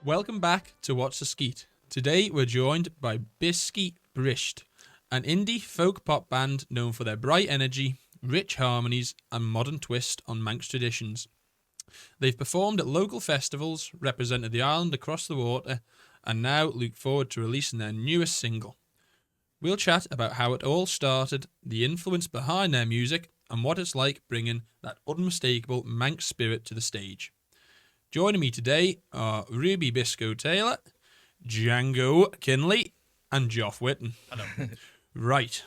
Welcome back to What's a Skeet. Today we're joined by Biskee Brisht, an indie folk pop band known for their bright energy, rich harmonies, and modern twist on Manx traditions. They've performed at local festivals, represented the island across the water, and now look forward to releasing their newest single. We'll chat about how it all started, the influence behind their music, and what it's like bringing that unmistakable Manx spirit to the stage. Joining me today are Ruby Biscoe Taylor, Django Kinley, and Joff Whitten. Hello. Right,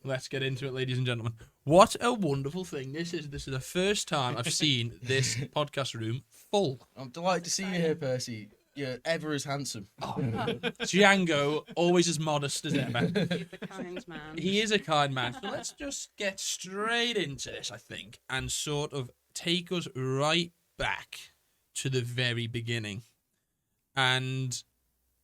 let's get into it, ladies and gentlemen. What a wonderful thing this is. This is the first time I've seen this podcast room full. I'm delighted to see you here, Percy. You're ever as handsome. Django, always as modest as ever. He's a kind man. He is a kind man. So let's just get straight into this, I think, and sort of take us right back to the very beginning and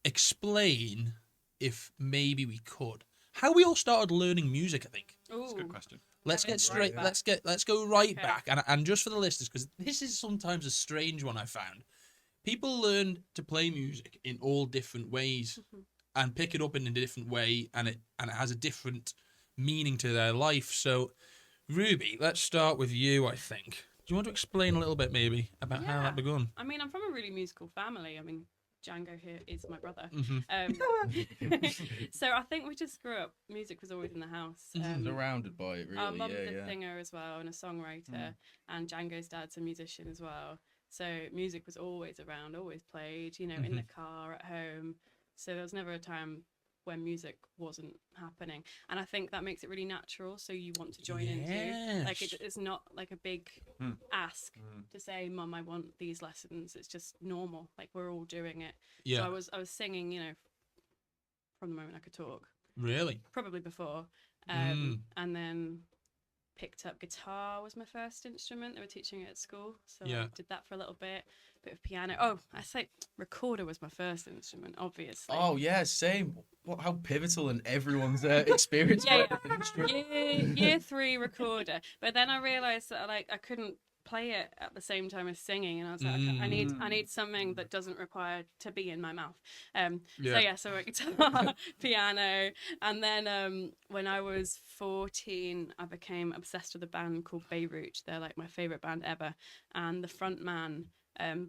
explain, if maybe we could, how we all started learning music. I think That's a good question. let's get straight. back. Let's go right Okay. back, and just for the listeners, because this is sometimes a strange one I found. People learn to play music in all different ways and pick it up in a different way, and it has a different meaning to their life. So, Ruby, let's start with you, I think. Do you want to explain a little bit, maybe, about how Yeah. that begun? I mean, I'm from a really musical family. I mean, Django here is my brother. Mhm. So I think we just grew up. Music was always in the house. Surrounded by it, really. Our mum's yeah, a yeah. singer as well and a songwriter, and Django's dad's a musician as well. So music was always around, always played, in the car, at home. So there was never a time when music wasn't happening. And I think that makes it really natural, so you want to join into. Like, Yes. it's not like a big ask to say, Mum, I want these lessons. It's just normal. Like, we're all doing it. Yeah, So I was singing, from the moment I could talk, really. probably before. Mm. And then picked up guitar was my first instrument. They were teaching it at school, so Yeah. I did that for a little bit of piano. Oh, I say recorder was my first instrument, obviously. Oh, yeah, same. How pivotal in everyone's experience. Yeah, with an instrument. year 3 recorder. But then I realised that I couldn't play it at the same time as singing, and I was like, okay, I need something that doesn't require to be in my mouth. So guitar, piano, and then when I was 14, I became obsessed with a band called Beirut. They're like my favourite band ever, and the front man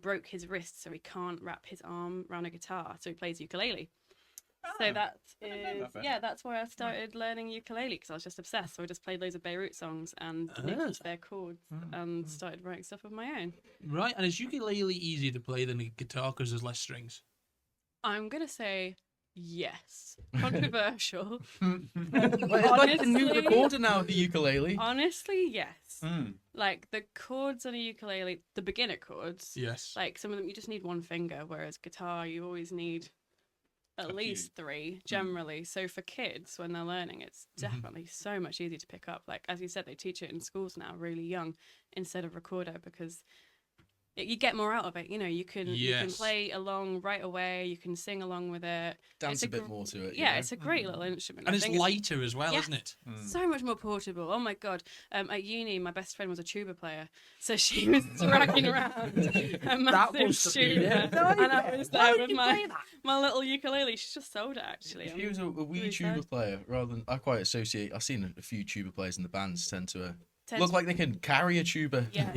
broke his wrist, so he can't wrap his arm around a guitar, so he plays ukulele. So that's why I started learning ukulele, because I was just obsessed. So I just played loads of Beirut songs and nicked their chords and started writing stuff of my own. Right, and is ukulele easier to play than a guitar because there's less strings? I'm gonna say yes. Controversial. It's like a new Honestly- recorder now, the ukulele. Honestly, yes. Like the chords on a ukulele, the beginner chords, Yes. like some of them you just need one finger, whereas guitar you always need at A least 3 generally. So for kids when they're learning, it's definitely so much easier to pick up. Like as you said, they teach it in schools now really young instead of recorder, because you get more out of it. You can play along right away. You can sing along with it. Dance It's a bit more to it. Yeah, it's a great little instrument. And I it's think lighter as well, Yeah. isn't it? so much more portable. Oh my god! At uni, my best friend was a tuba player, so she was dragging around a massive must have been tuba, it. and I was there with my little ukulele. She just sold it actually. If he was a wee really tuba sad. player, rather than I've seen a few tuba players in the bands tend to Tends- look like they can carry a tuba. Yeah,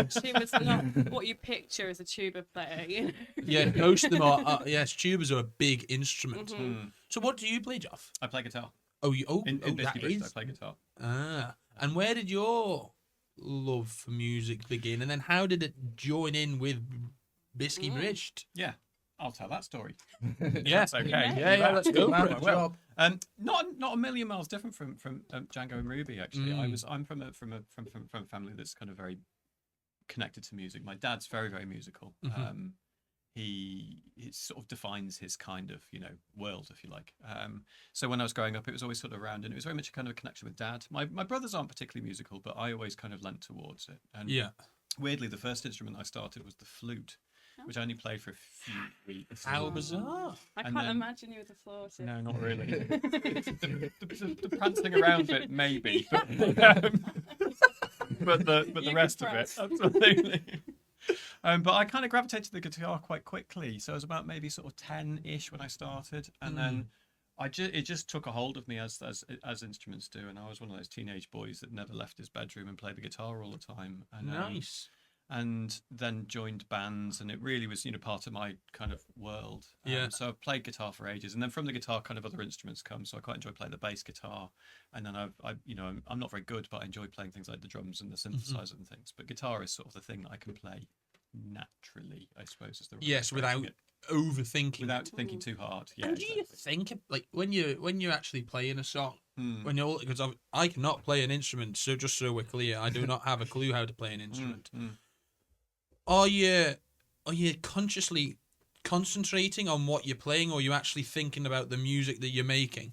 she was not what you picture as a tuba player. Yeah, most of them are. Yes, tubas are a big instrument. Mm-hmm. So, what do you play, Joff? I play guitar. In In that Biskee Brisht, I is. play guitar. And where did your love for music begin? And then how did it join in with Biskee Brisht? Yeah, I'll tell that story. Yeah, That's okay. Yeah, let's go for Man, it. job. Not a million miles different from Django and Ruby. Actually, I'm from a family that's kind of very connected to music. My dad's very, very musical. He sort of defines his kind of world, if you like. So when I was growing up, it was always sort of around, and it was very much a kind of a connection with Dad. My brothers aren't particularly musical, but I always kind of lent towards it. And Yeah. weirdly, the first instrument I started was the flute, which I only played for a few weeks. How bizarre. I And can't then- imagine you with a flautist. No, not really. the prancing around bit, maybe, but the You rest could of it, prance. absolutely. But I kind of gravitated to the guitar quite quickly. So I was about maybe sort of 10-ish when I started, and then it just took a hold of me as instruments do. And I was one of those teenage boys that never left his bedroom and played the guitar all the time. And, Nice. And then joined bands, and it really was, part of my kind of world. Yeah. So I've played guitar for ages, and then from the guitar, kind of other instruments come. So I quite enjoy playing the bass guitar, and then I'm not very good, but I enjoy playing things like the drums and the synthesizer and things. But guitar is sort of the thing that I can play naturally, I suppose, is the right way of without phrasing it. overthinking. Without thinking too hard. Yeah. And do you exactly. think, like, when you're actually playing a song, because I cannot play an instrument, so just so we're clear, I do not have a clue how to play an instrument. Are you consciously concentrating on what you're playing, or are you actually thinking about the music that you're making?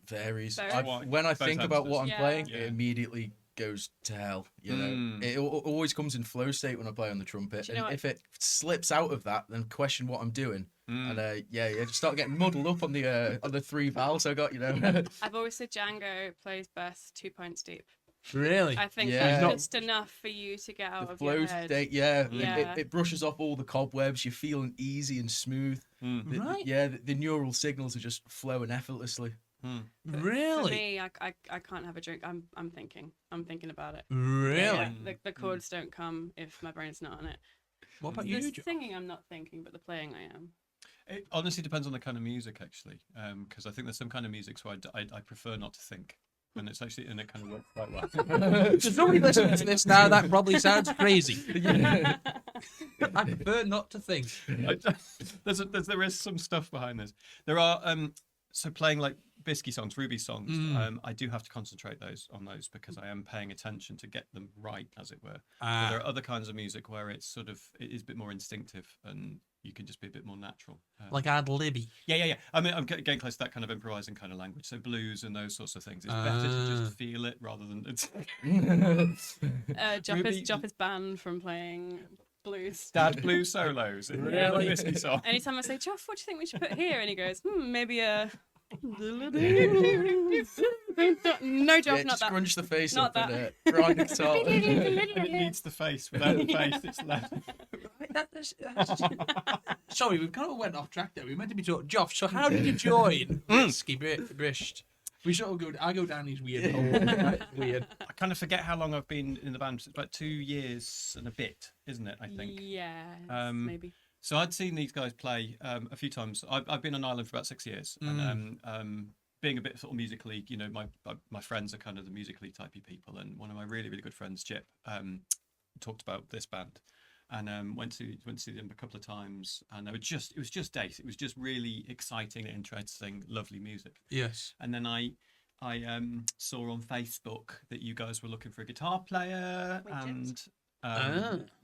Varies. Both. When I think about what I'm Yeah. playing, Yeah. it immediately goes to hell. It always comes in flow state when I play on the trumpet, Do you know and what? if it slips out of that, then question what I'm doing. And just start getting muddled up on the 3 valves I got. I've always said Django plays best 2 points deep. Really? I think Yeah. that's just enough for you to get out The of your flow head. state, Yeah. It brushes off all the cobwebs. You're feeling easy and smooth. Right. The neural signals are just flowing effortlessly. For Really? me, I can't have a drink. I'm thinking about it. Really? Yeah, the chords don't come if my brain's not on it. What about The you, Joe? singing, I'm not thinking, but the playing, I am. It honestly depends on the kind of music, actually, because I think there's some kind of music where I prefer not to think, and it kind of works quite well. There's nobody listening to this now. That probably sounds crazy. I prefer not to think. There is some stuff behind this. There are so playing like Biskee songs, Ruby songs. I do have to concentrate on those because I am paying attention to get them right, as it were. But there are other kinds of music where it is a bit more instinctive and you can just be a bit more natural. Like ad-libby. Yeah. I mean, I'm getting close to that kind of improvising kind of language. So blues and those sorts of things. It's better to just feel it rather than. Joff is banned from playing blues. Dad blues solos. In Really? the Biskee song. Anytime I say, Joff, what do you think we should put here? And he goes, maybe a. No, Joff, not just that. scrunch the face Not up that. and grind the guitar. And it needs the face. Without the face, it's left. Sorry, we've kind of went off track there. We meant to be talking. Joff, so how did you join Biskee Brisht? We sort of I go down these weird holes. Weird. I kind of forget how long I've been in the band. It's about 2 years and a bit, isn't it? I think. Yeah, maybe. So I'd seen these guys play a few times. I've been on Ireland for about 6 years, and being a bit sort of musically, my friends are kind of the musically typey people, and one of my really really good friends, Chip, talked about this band, and went to see them a couple of times, and it was just ace. It was just really exciting, interesting, lovely music. Yes. And then I saw on Facebook that you guys were looking for a guitar player, and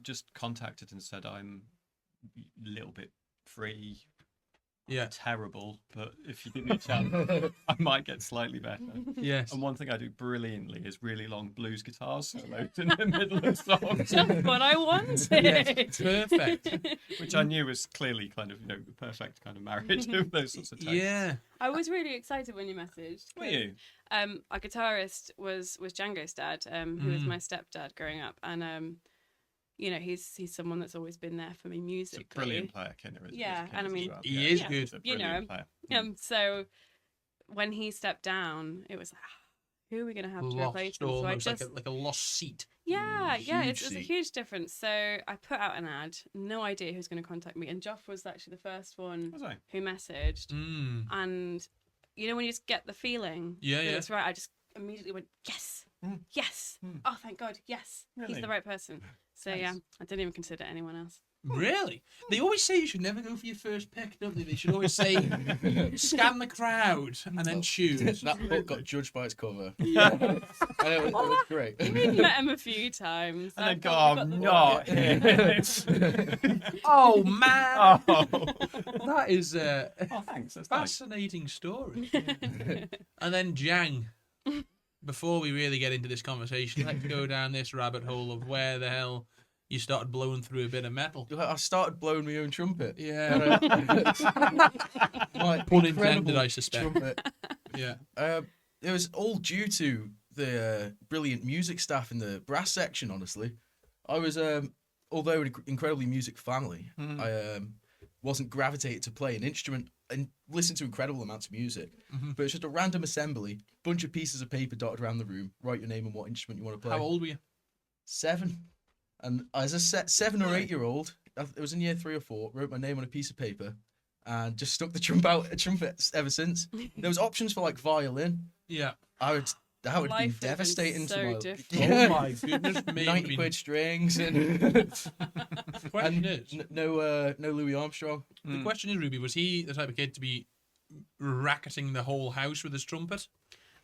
just contacted and said I'm a little bit free. Yeah. Terrible, but if you give me a chance, I might get slightly better. Yes. And one thing I do brilliantly is really long blues guitar solos in the middle of songs, Just what I wanted. Yes, perfect. which I knew was clearly kind of the perfect kind of marriage of those sorts of tastes. Yeah. I was really excited when you messaged. Were you? Our guitarist was Django's dad, who was my stepdad growing up, and he's someone that's always been there for me musically. He's a brilliant player, Kinner. Yeah, and I mean, he is good. He's a You know brilliant him. player. So when he stepped down, it was like, who are we going to have to replace Lost, him? So I almost just, like a lost seat. yeah, it's a seat. huge difference. So I put out an ad, no idea who's going to contact me, and Joff was actually the first one Was I? who messaged, and when you just get the feeling Yeah, that yeah. it's right, I just immediately went, yes, oh thank God, yes, he's Really? the right person. So Nice. yeah, I didn't even consider anyone else. Really? They always say you should never go for your first pick, don't they? They should always say, scan the crowd and then choose. That book got judged by its cover. Yeah. And it was great. We met him a few times. And then I've go, got I'm the- not. Oh, man. Oh. That is a Oh, thanks. That's nice. fascinating story. And then Jang. Before we really get into this conversation, let's go down this rabbit hole of where the hell you started blowing through a bit of metal. I started blowing my own trumpet. Yeah. My Pun intended, incredible I suspect. trumpet. Yeah. It was all due to the brilliant music staff in the brass section, honestly. I was although an incredibly music family, I wasn't gravitated to play an instrument and listen to incredible amounts of music. But it's just a random assembly, bunch of pieces of paper dotted around the room, write your name and what instrument you want to play. How old were you? 7. And as a 7 or 8 year old, it was in year 3 or 4, wrote my name on a piece of paper and just stuck the trumpet ever since. There was options for like violin. Yeah. That would be Life would've been devastating so to my different. Oh my goodness me. 90 quid strings and, The question is, no Louis Armstrong. the question is, Ruby, was he the type of kid to be racketing the whole house with his trumpet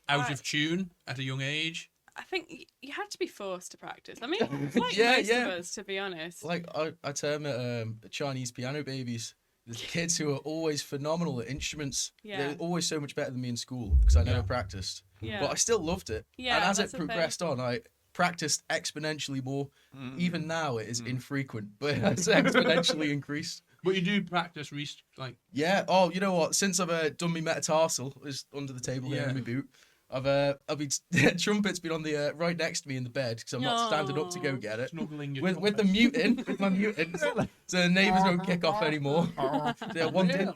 out of tune at a young age? I think you had to be forced to practice. I mean, like Yeah, most yeah. of us, to be honest. Like I term it Chinese piano babies. There's kids who are always phenomenal at instruments. Yeah. They're always so much better than me in school because I never practiced. Yeah. But I still loved it. Yeah, and as that's it the thing. progressed on, I practiced exponentially more. Even now, it is infrequent, but it's exponentially increased. But you do practice, like... Yeah. Oh, you know what? Since I've done my metatarsal, is under the table here in my boot. I've been trumpet's been on the right next to me in the bed because I'm not standing up to go get it. Snuggling your With the muting, with my muting, so the neighbours don't kick off anymore. So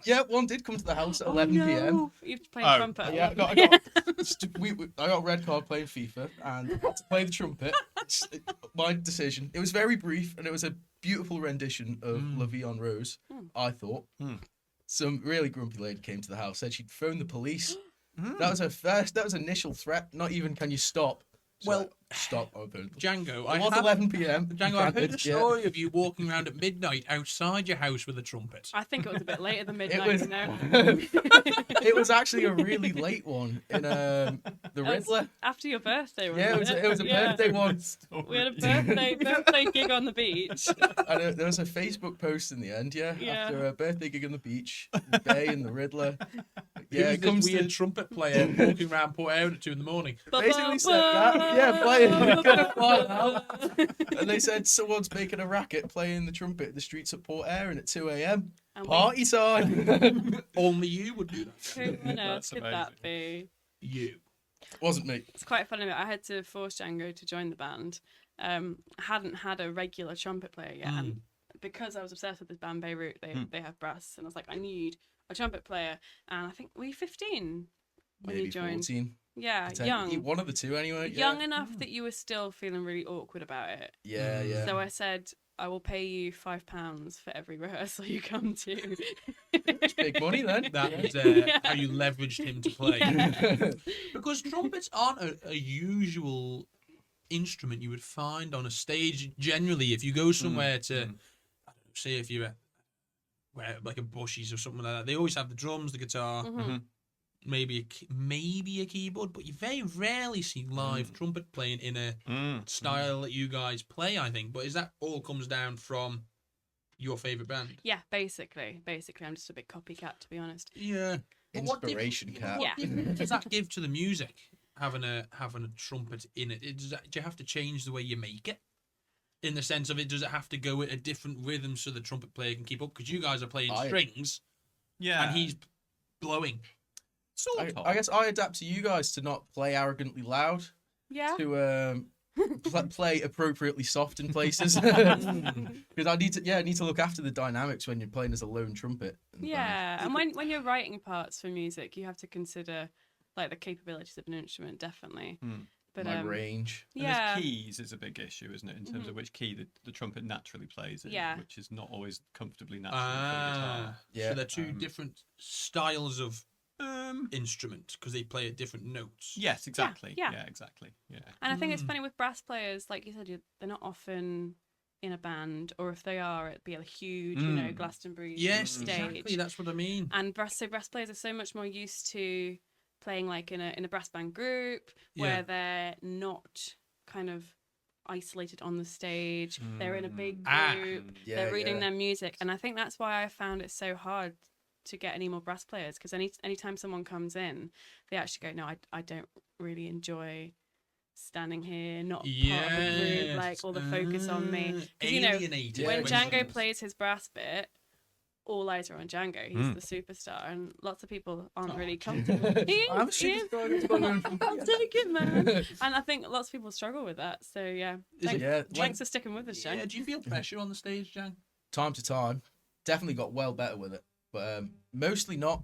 yeah, one did come to the house at 11 p.m. You've played trumpet. Yeah, I got a red card playing FIFA and had to play the trumpet. My decision. It was very brief and it was a beautiful rendition of La Vie en Rose. I thought. Some really grumpy lady came to the house, said she'd phone the police. That was her first. That was initial threat. Not even can you stop. So Well, stop. Open. Django, It was 11 p.m. Django, I've heard the story of you walking around at midnight outside your house with a trumpet. I think it was a bit later than It midnight, was, you know. it was actually a really late one in the Riddler. After your birthday, wasn't Yeah, it was a birthday one. We had a birthday gig on the beach. And there was a Facebook post in the end, Yeah. after a birthday gig on the beach, Bay and the Riddler. Yeah, It comes weird to trumpet player walking around Port Out at 2 a.m. basically said that. Yeah, playing. Gonna fly out. And they said someone's making a racket playing the trumpet in the streets of Port Erin at 2 a.m. And Party time. Only you would do that. Who on earth That's could that be? You. Wasn't me. It's quite funny. I had to force Django to join the band. I hadn't had a regular trumpet player yet, and because I was obsessed with this band Beirut, they have brass, and I was like, I need a trumpet player. And I think were you 15 when Maybe you joined? 14. Yeah, 10. young. One of the two anyway. Young enough that you were still feeling really awkward about it. Yeah, yeah. So I said, I will pay you £5 for every rehearsal you come to. It's big money then. That was how you leveraged him to play. Because trumpets aren't a usual instrument you would find on a stage. Generally, if you go somewhere to, I don't know, say if you're where like a Bushies or something like that, they always have the drums, the guitar, maybe a keyboard, but you very rarely see live trumpet playing in a style that you guys play, I think. But is that all comes down from your favourite band? Yeah, basically. I'm just a big copycat, to be honest. Yeah. Inspiration cat. Yeah. What does that give to the music, having a trumpet in it? Do you have to change the way you make it? In the sense of it, does it have to go at a different rhythm so the trumpet player can keep up? Because you guys are playing strings, and he's blowing. I guess I adapt to you guys to not play arrogantly loud. Yeah. To play appropriately soft in places. Because I need to look after the dynamics when you're playing as a lone trumpet. Yeah, and when you're writing parts for music, you have to consider like the capabilities of an instrument, definitely. But my range. And yeah, keys is a big issue, isn't it? In terms of which key the trumpet naturally plays in, which is not always comfortably natural for the guitar. Yeah. So they're two different styles of instrument because they play at different notes. Yes, exactly. Yeah. Yeah, exactly. Yeah. and I think it's funny with brass players, like you said, they're not often in a band, or if they are, it'd be a huge, Glastonbury stage. Exactly. That's what I mean. And brass players are so much more used to playing like in a brass band group where they're not kind of isolated on the stage. They're in a big group. They're reading their music, and I think that's why I found it so hard to get any more brass players, because anytime someone comes in, they actually go, no, I don't really enjoy standing here, not part of the group, like all the focus on me. 'Cause, Alienated. when Django plays his brass bit, all eyes are on Django. He's the superstar, and lots of people aren't really comfortable. He I'm a is, he is. superstar. I'll take it, man. And I think lots of people struggle with that. So yeah, thanks for sticking with us, Jan. Yeah, do you feel pressure on the stage, Jan? Time to time, definitely got well better with it, but mostly not.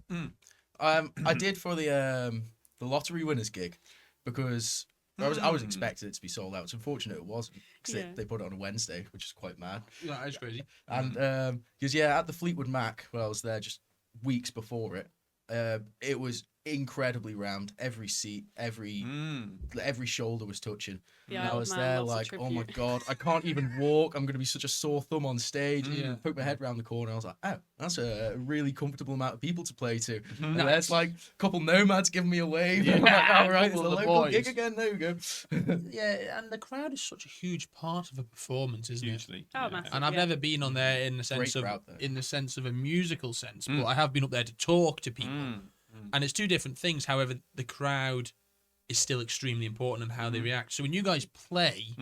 I did for the lottery winners gig because I was expecting it to be sold out. It's unfortunate it wasn't because they put it on a Wednesday, which is quite mad. Yeah, that's crazy. And because at the Fleetwood Mac, when I was there just weeks before it was incredibly rammed. Every seat, every shoulder was touching. Yeah, and I was there like, oh my god, I can't even walk. I'm gonna be such a sore thumb on stage. And poke my head around the corner. I was like, oh, that's a really comfortable amount of people to play to. And there's like a couple nomads giving me a wave. I'm like, all right, it's the local gig again. There we go. Yeah, and the crowd is such a huge part of a performance, isn't it? Massive, And I've never been on there in the sense of a musical sense, but I have been up there to talk to people. And it's two different things. However, the crowd is still extremely important in how they react. So when you guys play,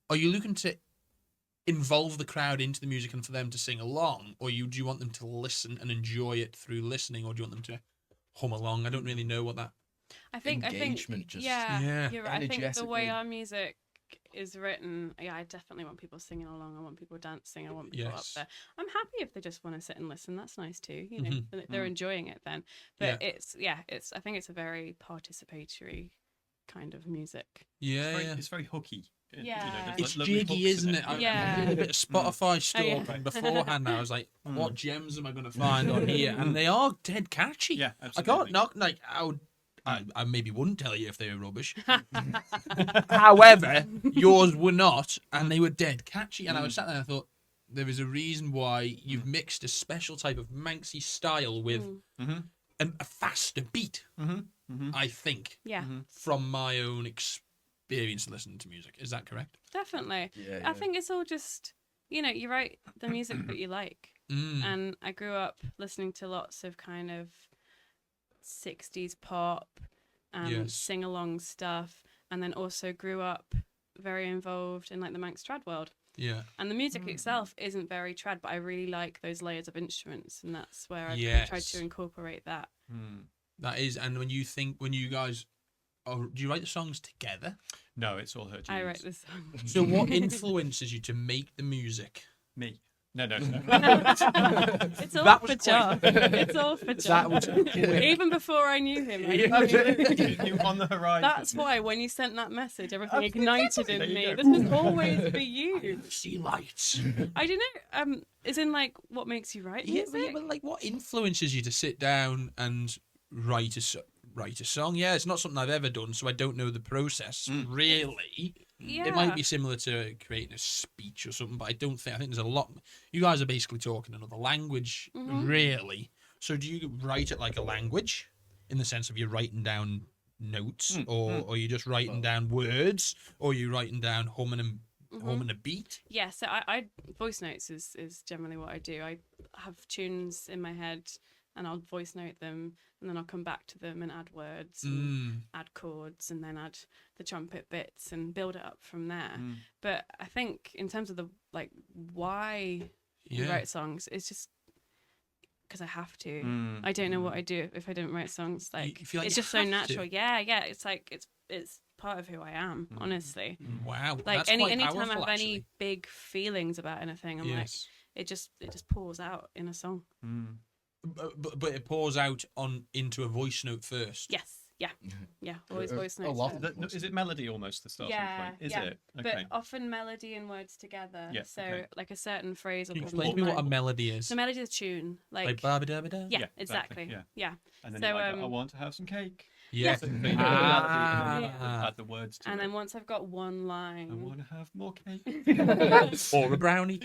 are you looking to involve the crowd into the music and for them to sing along, or do you want them to listen and enjoy it through listening, or do you want them to hum along? I don't really know what that. I think engagement. Just you're right. I think the way energetically. our music is written, I definitely want people singing along. I want people dancing. I want people up there. I'm happy if they just want to sit and listen. That's nice too. You know, they're enjoying it then. But it's I think it's a very participatory kind of music. It's very hooky. It's jiggy, isn't it? I did a bit of Spotify stalking beforehand. I was like, what gems am I going to find on here? And they are dead catchy. Yeah, absolutely. I can't knock I maybe wouldn't tell you if they were rubbish. However, yours were not, and they were dead catchy. And I was sat there and I thought, there is a reason why you've mixed a special type of Manxy style with a faster beat, I think. Yeah. From my own experience listening to music. Is that correct? Definitely. I think it's all just, you write the music that you like. And I grew up listening to lots of kind of 60s pop and sing-along stuff, and then also grew up very involved in like the Manx trad world. Yeah. And the music itself isn't very trad, but I really like those layers of instruments, and that's where I tried to incorporate that. That is, and when you guys, do you write the songs together? No, it's all her genius. I write the songs. So what influences you to make the music? Me. No. It's all for Joff. It's all for Joff. Even before I knew him. You on the horizon. That's why when you sent that message, everything ignited in me. This was always for you. See lights. I don't know. Is in like what makes you write music? Yeah, but like what influences you to sit down and write a song? Yeah, it's not something I've ever done, so I don't know the process really. Yeah. It might be similar to creating a speech or something, but I think there's a lot. You guys are basically talking another language, really. So do you write it like a language, in the sense of you're writing down notes, or are you just writing down words, or are you writing down humming a beat? Yeah, so I voice notes is generally what I do. I have tunes in my head, and I'll voice note them, and then I'll come back to them and add words, and add chords, and then add the trumpet bits and build it up from there. But I think in terms of the why you write songs, it's just because I have to. I don't know what I'd do if I didn't write songs. Like, you feel like it's you just so have natural. to? Yeah. It's like it's part of who I am, honestly. Wow. Like that's anytime powerful, I have actually. any big feelings about anything, I'm like, it just pours out in a song. But it pours out into a voice note first. Yes. Yeah. Always voice notes. A lot. Is it melody almost the starting point? Is it? Okay. But often melody and words together. Yeah, So okay. like a certain phrase. Can you explain to me what a melody is? So melody is a tune. Like ba-ba-da-ba-da? Yeah, exactly. Yeah. And then So, you're like, I want to have some cake. Yeah. So add the words to and it. then once I've got one I line. want to have more cake. Or a brownie.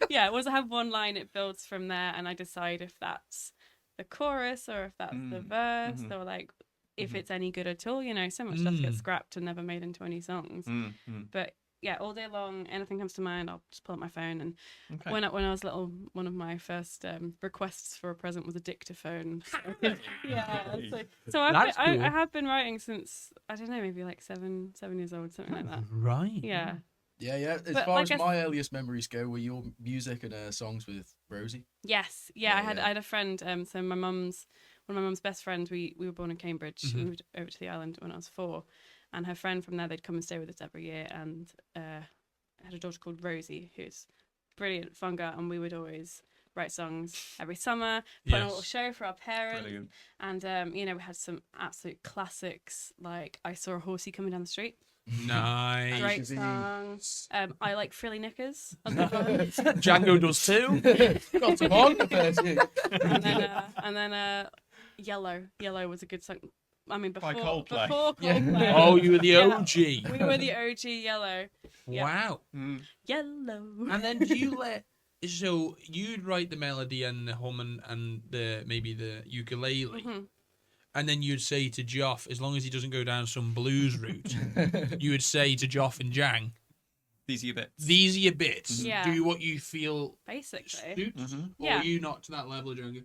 Yeah, once I have one line, it builds from there, and I decide if that's the chorus or if that's the verse, or like if it's any good at all. So much stuff gets scrapped and never made into any songs. But yeah, all day long, anything comes to mind, I'll just pull up my phone. And when I was little, one of my first requests for a present was a dictaphone. So I have been writing since, I don't know, maybe like seven years old, something like that. Right. Yeah. Yeah. As But far like as my earliest memories go, were your music and songs with Rosie? Yes, Yeah, I had a friend. So one of my mum's best friends. We were born in Cambridge. We moved over to the island when I was 4, and her friend from there, they'd come and stay with us every year. And had a daughter called Rosie, who's brilliant, fun girl, and we would always write songs every summer, put on a little show for our parents. Brilliant. And we had some absolute classics like "I Saw a Horsey Coming Down the Street." Nice. Great song. I like Frilly Knickers. That's a good one. Django does too. Got them on the first year. and then Yellow. Yellow was a good song. I mean, before By Coldplay. Coldplay. Oh, you were the Yeah. OG. We were the OG Yellow. Yeah. Wow. Yellow. And then do you so you'd write the melody and the hum and maybe the ukulele, and then you'd say to Joff, as long as he doesn't go down some blues route, you would say to Joff and Jang, These are your bits. these are your bits. Yeah. Do what you feel Basically. suits, or Yeah. are you not to that level, Django?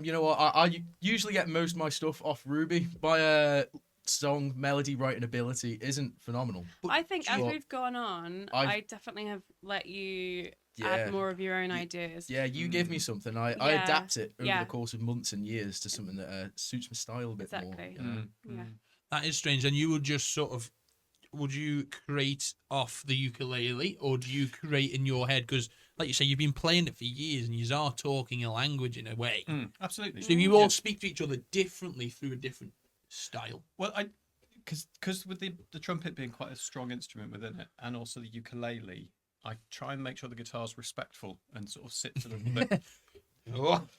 You know what? I usually get most of my stuff off Ruby. My song melody writing ability isn't phenomenal. But I think as what- we've gone on, I definitely have let you add more of your own ideas. Yeah, you give me something. I Yeah. adapt it over Yeah. the course of months and years to something that suits my style a bit Exactly. more. Yeah. That is strange. And you would just would you create off the ukulele, or do you create in your head? Because, like you say, you've been playing it for years, and you are talking a language in a way. Absolutely. So you all speak to each other differently through a different style. Well, because with the trumpet being quite a strong instrument within it, and also the ukulele, I try and make sure the guitar's respectful and sort of sits a little bit.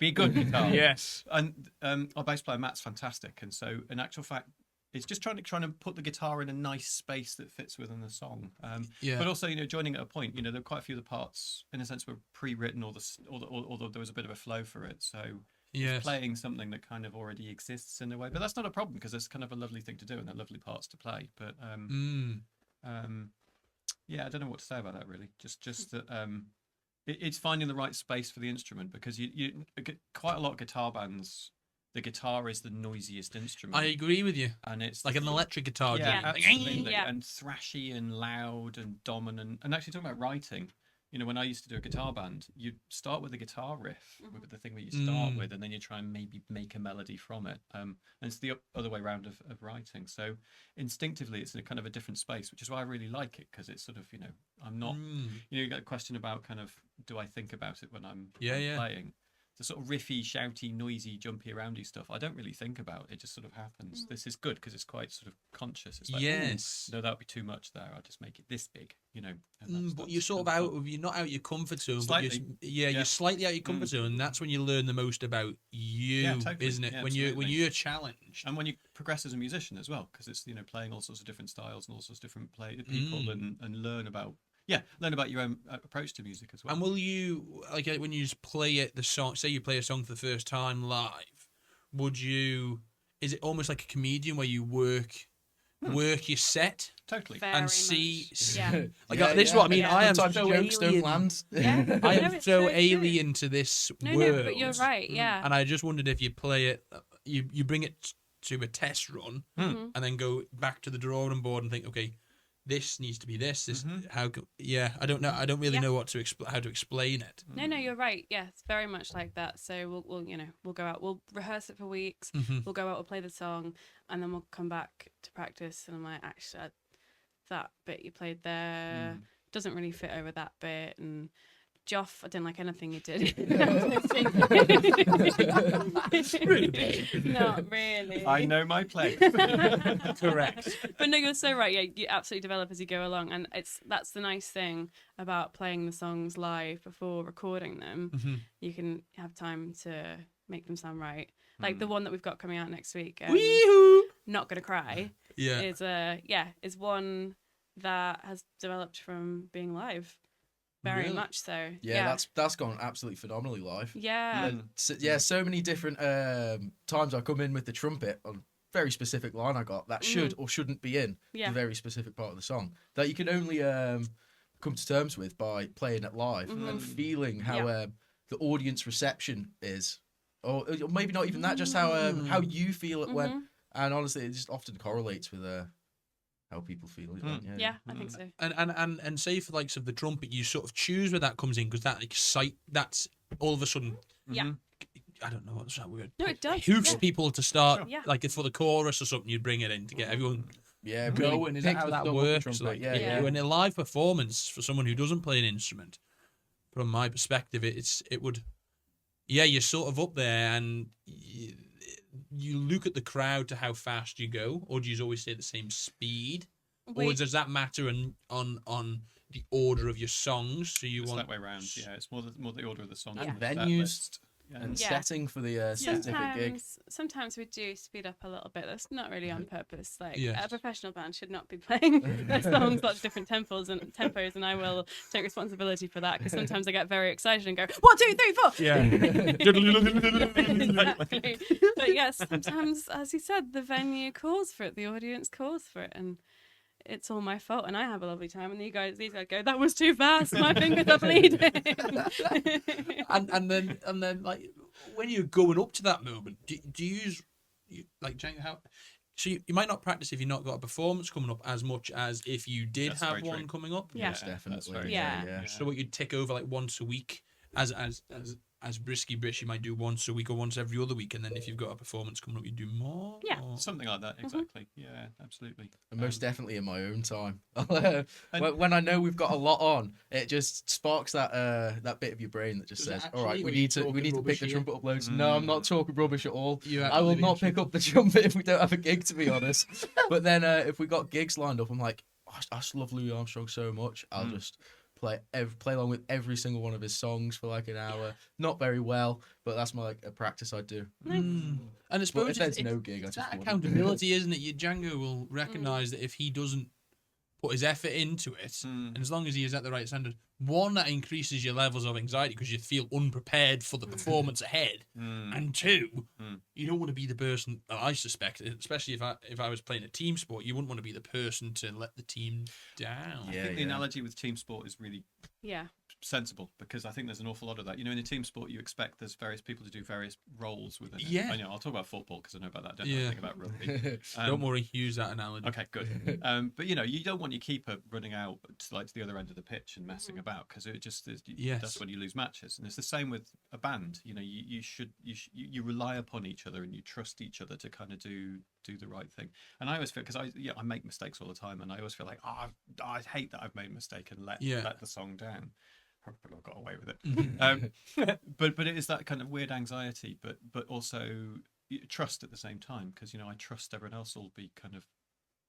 Be a good guitar. Yes. And our bass player Matt's fantastic, and so in actual fact, it's just trying to put the guitar in a nice space that fits within the song. But also, joining at a point, there are quite a few of the parts, in a sense, were pre-written, although there was a bit of a flow for it. So it's playing something that kind of already exists in a way. But that's not a problem because it's kind of a lovely thing to do and they're lovely parts to play. But yeah, I don't know what to say about that really. Just that it's finding the right space for the instrument, because you quite a lot of guitar bands, the guitar is the noisiest instrument. I agree with you. And it's like an electric guitar. Yeah, absolutely. Yeah. And thrashy and loud and dominant. And actually talking about writing, when I used to do a guitar band, you'd start with a guitar riff, with the thing that you start with, and then you try and maybe make a melody from it. And it's the other way around of writing. So instinctively, it's in a kind of a different space, which is why I really like it, because it's sort of, I'm not, you get a question about kind of, do I think about it when I'm playing? The sort of riffy, shouty, noisy, jumpy aroundy stuff, I don't really think about. It just sort of happens. This is good because it's quite sort of conscious. It's like, no, that would be too much there. I'll just make it this big, But you're sort of you're not out your comfort zone. Slightly. But you're slightly out your comfort zone. And that's when you learn the most about you, totally. isn't it? Yeah, when you're challenged. And when you progress as a musician as well, because it's, playing all sorts of different styles and all sorts of different people and learn about your own approach to music as well. And will you, like, when you just play the song, say you play a song for the first time live, is it almost like a comedian where you work your set? Totally. Very and much. see, Yeah. this is what I mean. Yeah. I am Sometimes so jokes don't alien. land. Yeah. I No, am it's so true. alien to this No, world. but you're right. Yeah. And I just wondered if you play it, you bring it to a test run, and then go back to the drawing board and think, okay, this needs to be this. I don't know. I don't really know how to explain it. No, you're right. Yeah, it's very much like that. So we'll go out, we'll rehearse it for weeks. We'll go out, we'll play the song, and then we'll come back to practice. And I'm like, actually, that bit you played there doesn't really fit over that bit. And Joff, I didn't like anything you did. Not really. I know my place. Correct. But no, you're so right. Yeah, you absolutely develop as you go along, and that's the nice thing about playing the songs live before recording them. You can have time to make them sound right. Like the one that we've got coming out next week, Not Gonna Cry. Is one that has developed from being live. Very much so. Yeah, that's gone absolutely phenomenally live. Yeah. So many different times I come in with the trumpet on very specific line I got that should or shouldn't be in the very specific part of the song that you can only come to terms with by playing it live and feeling how the audience reception is, or maybe not even that, just how you feel it when. And honestly, it just often correlates with how people feel. Yeah, I think so. And say for likes of the trumpet, you sort of choose where that comes in because that that's all of a sudden. Yeah. I don't know what's that word. No, it does. Hoofs Yeah. people to start, Yeah. like for the chorus or something, you'd bring it in to get everyone going. Is that how that works? Like, in a live performance, for someone who doesn't play an instrument, from my perspective, it would, you're sort of up there and you look at the crowd to how fast you go, or do you always stay at the same speed? Or does that matter on the order of your songs? So you it's want that way around. Yeah, it's more the order of the song. And that venues. list. And setting for the specific gig. Sometimes we do speed up a little bit. That's not really on purpose. Like Yes. a professional band should not be playing their songs lots of different tempos, and I will take responsibility for that because sometimes I get very excited and go 1, 2, 3, 4. Yeah. Exactly. But yes, sometimes, as you said, the venue calls for it, the audience calls for it, and it's all my fault, and I have a lovely time. And these guys go, that was too fast. My fingers are bleeding. and then like when you're going up to that moment, do you use like Django? So you might not practice if you've not got a performance coming up as much as if you did have one coming up. Yeah, definitely. Yeah. So what you'd tick over like once a week as Biskee Brisht, you might do once a week or once every other week, and then if you've got a performance coming up, you do more. Yeah, something like that. Exactly. Yeah, absolutely. And most definitely in my own time. When I know we've got a lot on, it just sparks that bit of your brain that just says, "All right, we need to pick the trumpet up loads." No, I'm not talking rubbish at all. I will not pick up the trumpet if we don't have a gig, to be honest. But then if we got gigs lined up, I'm like, I just love Louis Armstrong so much. I'll just play along with every single one of his songs for like an hour. Not very well, but that's my a practice I do. And I suppose if there's no gig, it's that accountability, isn't it? Your Django will recognise that if he doesn't put his effort into it, and as long as he is at the right standard, one, that increases your levels of anxiety because you feel unprepared for the performance ahead, and two, you don't want to be the person. I suspect, especially if I was playing a team sport, you wouldn't want to be the person to let the team down. I think the analogy with team sport is really sensible, because I think there's an awful lot of that. In a team sport, you expect there's various people to do various roles within it. Yeah. I'll talk about football because I know about that. I don't know anything about rugby. Don't worry, use that analogy. Okay, good. But you don't want your keeper running out to the other end of the pitch and messing about, because it just is. That's when you lose matches. And it's the same with a band. You rely upon each other and you trust each other to kind of do the right thing. And I always feel, because I make mistakes all the time, and I always feel like I hate that I've made a mistake and let the song down. Probably I've got away with it. But it is that kind of weird anxiety, but also trust at the same time, because I trust everyone else will be kind of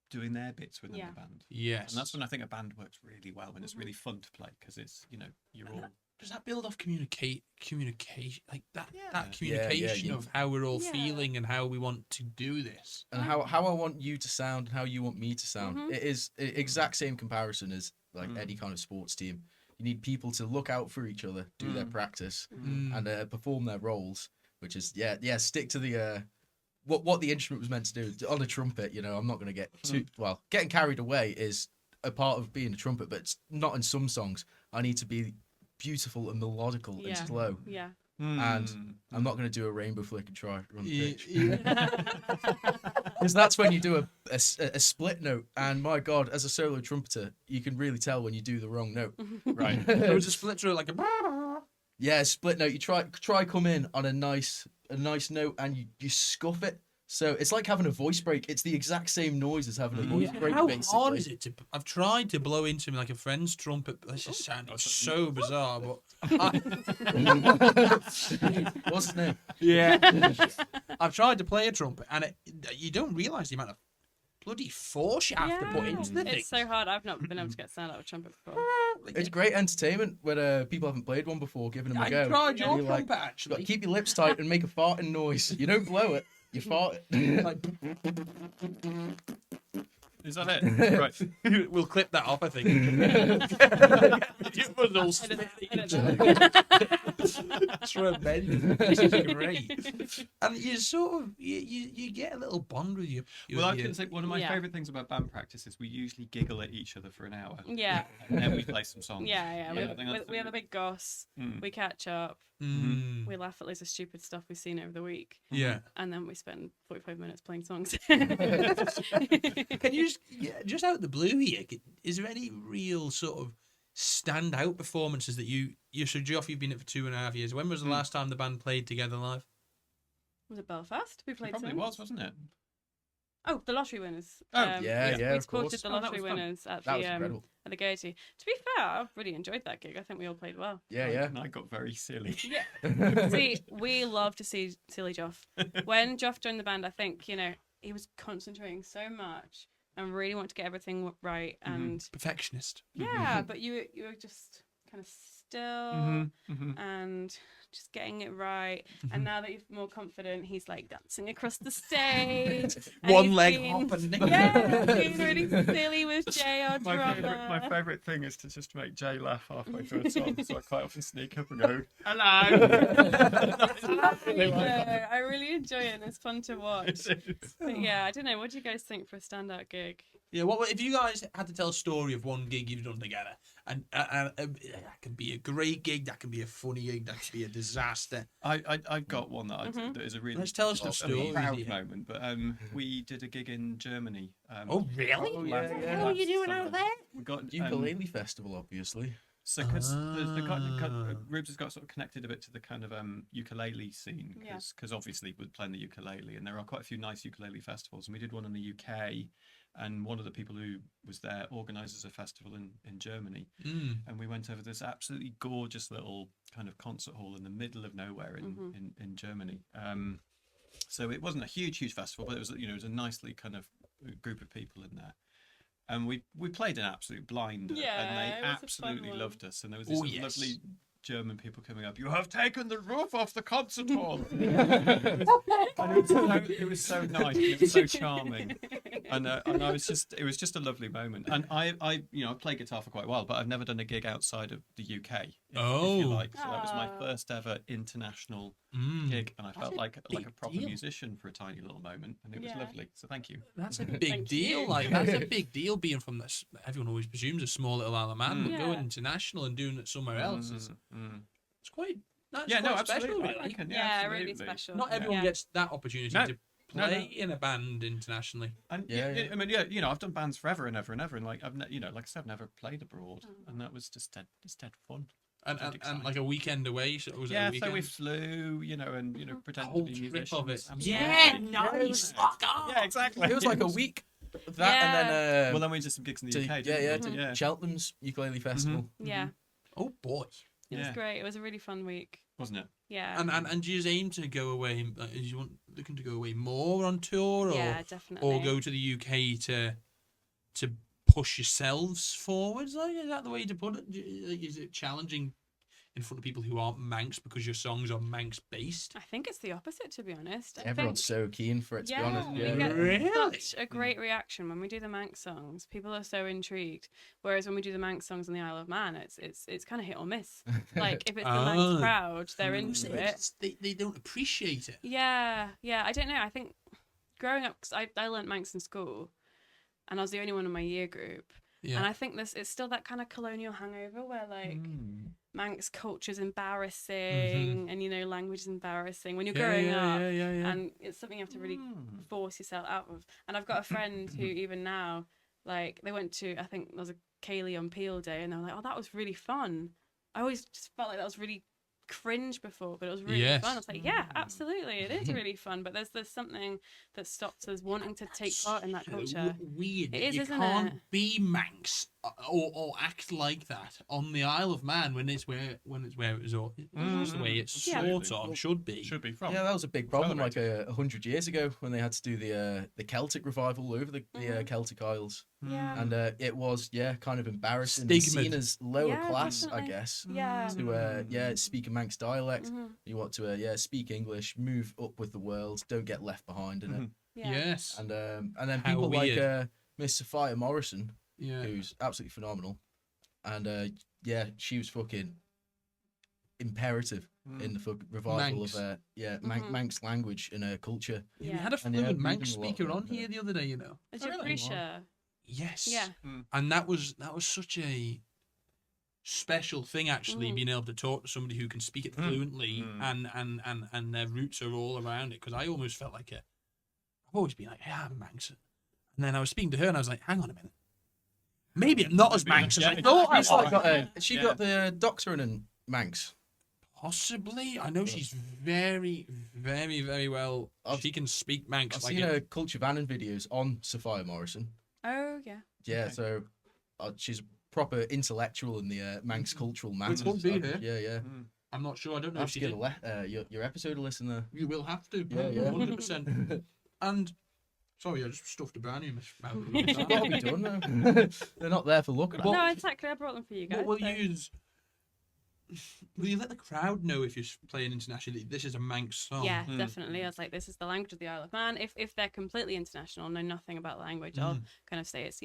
doing their bits within the band. Yes. And that's when I think a band works really well, when it's really fun to play, because it's you're all. Does that build off communication like that? That communication of how we're all feeling and how we want to do this, and how I want you to sound and how you want me to sound. It is exact same comparison as like any kind of sports team. You need people to look out for each other, do their practice, and perform their roles. Which is stick to the what the instrument was meant to do. On a trumpet, I'm not going to get too getting carried away is a part of being a trumpet, but it's not in some songs. I need to be beautiful and melodical and slow. Yeah. And I'm not going to do a rainbow flick and try run the pitch. Because that's when you do a split note. And my God, as a solo trumpeter, you can really tell when you do the wrong note. Right. It was a split through like a... Yeah, split note. You try come in on a nice note and you scuff it. So it's like having a voice break. It's the exact same noise as having a voice break. How basically. hard is it to? I've tried to blow into me like a friend's trumpet, but this just sounded so bizarre. But what's his name? Yeah, I've tried to play a trumpet, and you don't realise the amount of bloody force you have to put into the thing. It's so hard. I've not been able to get sound out of a trumpet before. It's great entertainment when people haven't played one before, giving them a go. I tried your trumpet actually. You've got to keep your lips tight and make a farting noise. You don't blow it. You fart. Is that it? Right. We'll clip that off, I think. It was all spitting. Tremendous. This is great. And you sort of you get a little bond with you. Well, I can say one of my favourite things about band practice is we usually giggle at each other for an hour. Yeah. And then we play some songs. Yeah. We have a big goss. We catch up. We laugh at loads of stupid stuff we've seen over the week. Yeah. And then we spend 45 minutes playing songs. Can you just out of the blue here, is there any real sort of standout performances that you so Joff, you've been in it for 2.5 years. When was the last time the band played together live? Was it Belfast? We played Probably songs? was, wasn't it? Oh, the lottery winners. yeah, We of supported course. the Oh, that lottery was fun. winners at That was the incredible. at the Gaiety. To be fair, I really enjoyed that gig. I think we all played well. Yeah. And I got very silly. Yeah. See, we love to see silly Joff. When Joff joined the band, I think, he was concentrating so much and really wanted to get everything right. And Perfectionist. yeah, but you were just kind of still and just getting it right. And now that you're more confident, he's like dancing across the stage. and One he's leg being- hopping. Yeah, being really silly with Jay, our My drummer. favourite thing is to just make Jay laugh halfway through a song, so I quite often sneak up and go, hello. I really enjoy it and it's fun to watch. But yeah, I don't know. What do you guys think for a standout gig? Yeah, what if you guys had to tell a story of one gig you've done together, and that can be a great gig, that can be a funny gig, that can be a disaster. I've got one that that is a really Let's tell us the story. proud moment. But we did a gig in Germany. Oh, really? Oh, yeah, last- yeah. last What are you doing summer. out there? We got Ukulele festival, obviously. So because Rubes has got sort of connected a bit to the kind of ukulele scene because obviously we're playing the ukulele and there are quite a few nice ukulele festivals, and we did one in the UK, and one of the people who was there organises a festival in Germany, and we went over this absolutely gorgeous little kind of concert hall in the middle of nowhere in Germany. So it wasn't a huge festival, but it was it was a nicely kind of group of people in there. And we played an absolute blinder, Yeah, and they it was a fun absolutely one. loved us. And there was these lovely German people coming up. You have taken the roof off the concert hall. And it was so nice. It was so charming, and I was it was just a lovely moment. And I play guitar for quite a while, but I've never done a gig outside of the UK. If you like, so that was my first ever international gig, and I felt like a proper musician for a tiny little moment, and it was lovely. So thank you. That's a big deal. That's a big deal being from this. Everyone always presumes a small little Isle of Man, but going international and doing it somewhere else is it's quite. That's quite absolutely. special, I really. reckon, Yeah, really absolutely. special. Not everyone gets that opportunity to play in a band internationally. And I mean, I've done bands forever and ever and ever, and like I've like I said, I've never played abroad, and that was just dead fun. And like a weekend away, so was it a Yeah, weekend? so we flew, and pretended whole to be trip musicians. of it. Absolutely. Yeah, nice. Fuck off. Yeah, exactly. It was like a week. That and then well, then we did some gigs in the UK. to Cheltenham's ukulele festival. Yeah, Oh boy. it was great. It was a really fun week. Wasn't it? Yeah. And do you aim to go away? Is you looking to go away more on tour, or Yeah, definitely. or go to the UK to push yourselves forwards? Like, is that the way to put it? Is it challenging in front of people who aren't Manx because your songs are Manx based? I think it's the opposite, to be honest. Everyone's so keen for it, to be honest. We Yeah. get Really? such a great reaction when we do the Manx songs. People are so intrigued. Whereas when we do the Manx songs on the Isle of Man, it's kind of hit or miss. Like if it's the Manx crowd, they're into it. They don't appreciate it. Yeah. I don't know. I think growing up, cause I learnt Manx in school, and I was the only one in my year group. Yeah. And I think it's still that kind of colonial hangover where like Manx culture's embarrassing and language is embarrassing when you're growing up, and it's something you have to really force yourself out of. And I've got a friend who even now, like, they went to, I think there was a Kaylee on Peel Day, and they were like, oh, that was really fun. I always just felt like that was really cringe before, but it was really fun. I was like, yeah, absolutely, it is really fun, but there's something that stops us wanting to take part in that culture. Weird. It is, you isn't can't it? be Manx or act like that on the Isle of Man when it's where it was all. That's the way it sort of should be. Should be from. Yeah, that was a big problem like 100 years ago when they had to do the Celtic revival over the Celtic Isles. Yeah. And it was kind of embarrassing, Stigma. seen as lower Yeah, class, definitely. I guess. Yeah. To speak a Manx dialect. You want to speak English, move up with the world, don't get left behind in it. Yeah. Yes. And then How people like weird. Miss Sophia Morrison, Yeah. who's absolutely phenomenal, and she was fucking imperative in the revival Manx. of Manx language and culture. Yeah, we had a And, yeah, fluent reading Manx a lot speaker about on that. here the other day, you know. Is Oh, it really? Prisha? Yes. Yeah. And that was such a special thing, actually, being able to talk to somebody who can speak it fluently and their roots are all around it. Because I almost felt like I've always been like, yeah, I'm Manx. And then I was speaking to her and I was like, hang on a minute. Maybe I'm not as Manx as I thought I was. She got the doctorate in Manx. Possibly. I know she's very, very, very well. She can speak Manx. I've seen her Culture Vannon videos on Sophia Morrison. Oh yeah. Yeah, so she's a proper intellectual in the Manx cultural matters. could be her. Yeah. I'm not sure. I don't know I if have she to did. get your episode a listen there. You will have to. Yeah. 100%. And sorry, I just stuffed a brownie in my mouth. It's got to be done now. They're not there for looking at. No, exactly. I brought them for you guys. What will so- you use? Will you let the crowd know if you're playing internationally? This is a Manx song. Yeah, definitely. I was like, this is the language of the Isle of Man. If they're completely international, know nothing about the language, I'll kind of say it's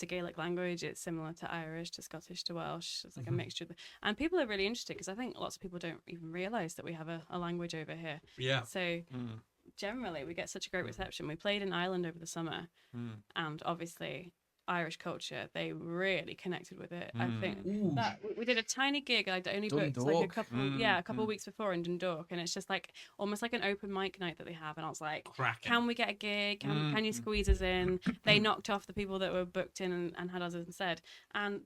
a Gaelic language. It's similar to Irish, to Scottish, to Welsh. It's like a mixture of and people are really interested because I think lots of people don't even realise that we have a language over here. Yeah. So generally, we get such a great reception. We played in Ireland over the summer, and obviously Irish culture, they really connected with it. I think that we did a tiny gig. I'd only booked like a couple of weeks before in Dundalk, and it's just like almost like an open mic night that they have. And I was like, Cracking. can we get a gig? Can you squeeze us in? They knocked off the people that were booked in and had us instead. And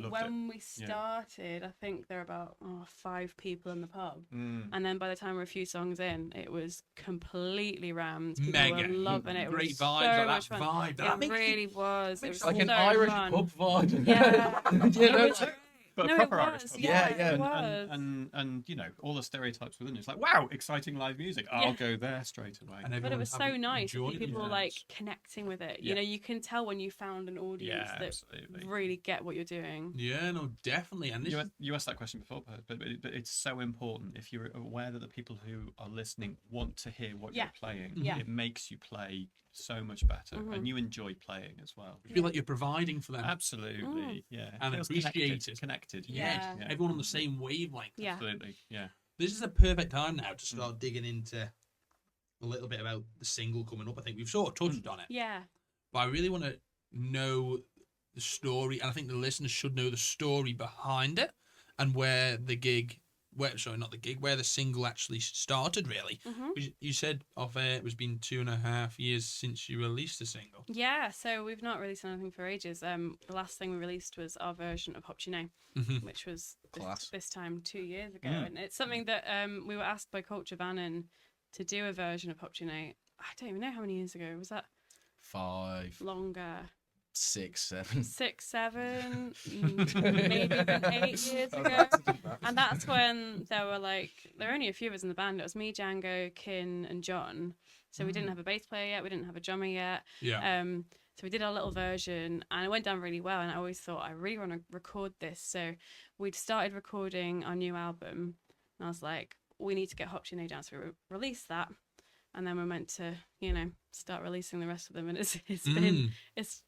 when we started, I think there were about 5 people in the pub, and then by the time we're a few songs in, it was completely rammed. People Mega. were loving it. Great it was vibes, so like much that fun. vibe. It really was. It was like so an Irish fun. pub vibe. Yeah. You know, It was great. But No, a proper it Irish was. pub. Yeah, Yeah. it was. And you know, all the stereotypes within it. It's like, wow, exciting live music. I'll go there straight away. And But everyone it was so nice. to see enjoyed it. people Yeah. like connecting with it. You know, you can tell when you found an audience that absolutely. really get what you're doing. Yeah, no, definitely. And this You asked that question before, but it's so important. If you're aware that the people who are listening want to hear what you're playing, Yeah. it makes you play so much better, and you enjoy playing as well. you feel like you're providing for them. Absolutely, yeah. And Feels appreciated. Connected. Yes. Yeah. Everyone on the same wavelength. Yeah. Absolutely, yeah. This is a perfect time now to start digging into a little bit about the single coming up. I think we've sort of touched on it. Yeah. But I really want to know the story, and I think the listeners should know the story behind it and where the single actually started, really. You said off air it was been 2.5 years since you released the single. Yeah, so we've not released anything for ages. The last thing we released was our version of Hop Chine, which was this time 2 years ago. And it's something that we were asked by Culture Vannon to do a version of Hop Chine. I don't even know how many years ago. Was that 5, longer? 6, 7. 6, 7, maybe even 8 years ago. And that's when there were only a few of us in the band. It was me, Django, Kin, and John. So we didn't have a bass player yet. We didn't have a drummer yet. Yeah. So we did our little version, and it went down really well. And I always thought, I really want to record this. So we'd started recording our new album, and I was like, we need to get Hop Chine down. So we released that, and then we're meant to, start releasing the rest of them. And it's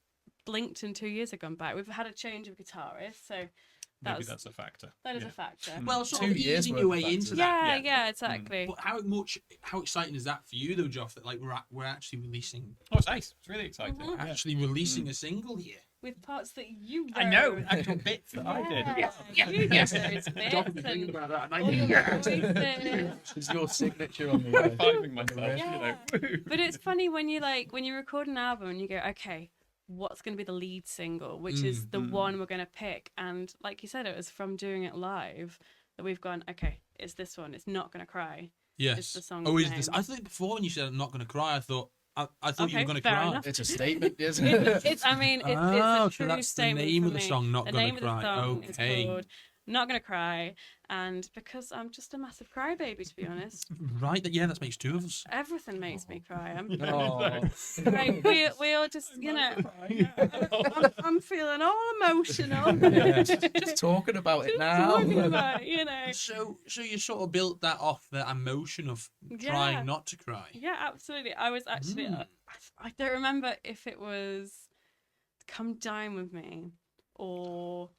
blinked and 2 years have gone by. We've had a change of guitarist, so Maybe that's a factor. that is a factor. Well, sort 2 of years easing your worth way of into factors. that. Yeah, exactly. But how exciting is that for you though, Joff? That like we're actually releasing Oh, it's nice. It's really exciting. Mhm. Yeah. actually releasing a single here. With parts that you wrote. I know actual bits that I did. You did those bits and about that. all your voices. It's your signature on the High-fiving myself, Yeah. But it's funny when you record an album and you go, okay, what's going to be the lead single, which is the one we're going to pick. And like you said, it was from doing it live that we've gone, okay, it's this one. It's Not Gonna Cry. Yes. It's the song's Oh, is name. this? I think before when you said I'm not going to cry, I thought you were going to fair cry. enough. It's a statement, isn't it? It's a Oh, so true that's the statement name for of the me. song, Not The Gonna name of the Cry. song Okay. is called Not Gonna Cry, and because I'm just a massive crybaby, to be honest, Right. That makes two of us. everything makes me cry. I'm Oh. we all just, I'm feeling all emotional. Just talking about it now. Talking about it, So you sort of built that off the emotion of Yeah. trying not to cry. Yeah, absolutely. I was actually, I don't remember if it was Come Dine With Me or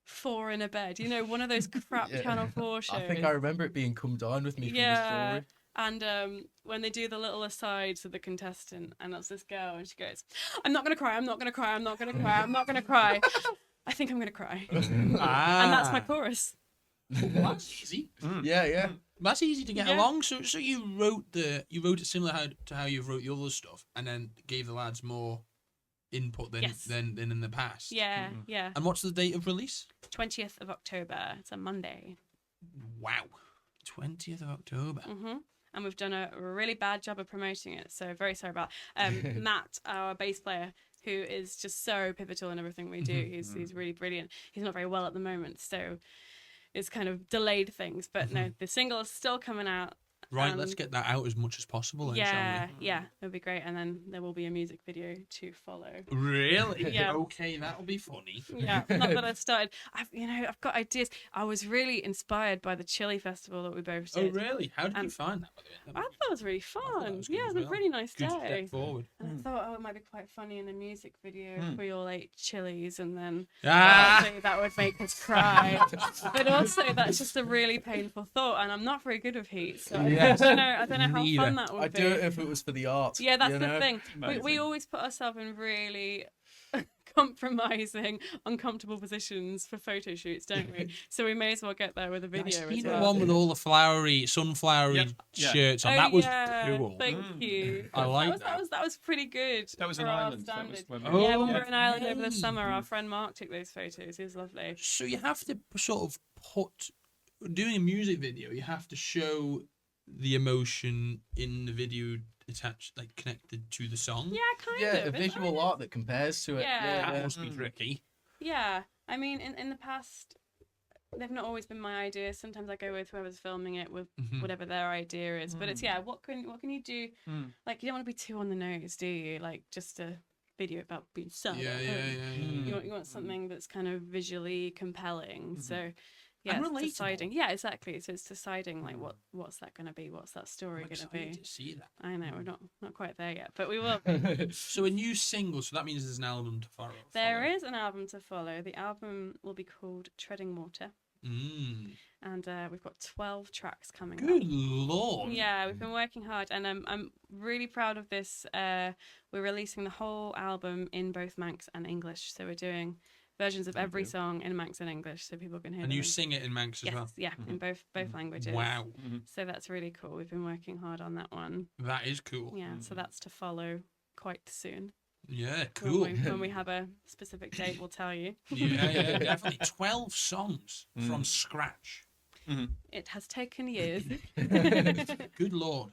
4 in a bed. You know, one of those crap Channel 4 shows. I think I remember it being Come Dine With Me from the story. And when they do the little asides of the contestant, and it's this girl, and she goes, I'm not going to cry, I'm not going to cry, I'm not going to cry, I'm not going to cry. I think I'm going to cry. And that's my chorus. Well, that's easy. Yeah. That's easy to get along. So you wrote it similar to how you wrote the other stuff, and then gave the lads more input than in the past. Yeah. And what's the date of release? 20th of October. It's a Monday. Wow, 20th of October. And we've done a really bad job of promoting it, so very sorry about Matt, our bass player, who is just so pivotal in everything we do. He's really brilliant. He's not very well at the moment, so it's kind of delayed things. But no, the single is still coming out. Right, let's get that out as much as possible then, shall we? Yeah, it'll be great. And then there will be a music video to follow. Really? Yeah. Okay, that'll be funny. Yeah, not that I've started. I've got ideas. I was really inspired by the Chili Festival that we both did. Oh, really? How did you find that? I thought it was really fun. Was good Yeah, as it was a well. really nice Good day. step forward. And I thought, it might be quite funny in a music video for your like chilies, and then Ah! that would make us cry. But also, that's just a really painful thought, and I'm not very good with heat, so I don't know how Neither. fun that would I'd be. do it if it was for the art. Yeah, that's you the know? thing. We Amazing. always put ourselves in really compromising, uncomfortable positions for photo shoots, don't we? So we may as well get there with a video That's as the well. one with all the sunflowery Yeah. shirts on. Oh, That was yeah. cool. Thank you. I like that. That was pretty good. That was for an our island. That was standards. when we- Yeah, when we Oh, were in Ireland over the okay. summer, our friend Mark took those photos. He was lovely. So you have to sort of doing a music video, you have to show the emotion in the video attached, like connected to the song. Yeah, kind Yeah, of. a visual art that compares to it. Yeah. That must be tricky. Yeah, I mean, in the past, they've not always been my ideas. Sometimes I go with whoever's filming it with whatever their idea is. But it's what can you do? Like, you don't want to be too on the nose, do you? Like, just a video about being sad. Yeah. You want something that's kind of visually compelling. So yeah, And it's relatable. deciding. Yeah, exactly. So it's deciding like what's that going to be? What's that story I'm going to be? excited to see that. I know we're not quite there yet, but we will be. So a new single, so that means there's an album to follow. There is an album to follow. The album will be called Treading Water. And we've got 12 tracks coming Good up. lord. Yeah, we've been working hard, and I'm really proud of this. We're releasing the whole album in both Manx and English, so we're doing versions of every song in Manx and English, so people can hear And them. you sing it in Manx as well. Yeah, in both languages. Wow, So that's really cool. We've been working hard on that one. that is cool. Yeah, so that's to follow quite soon. Yeah, cool. When we have a specific date, we'll tell you. Yeah, definitely. 12 songs from scratch. It has taken years. Good lord.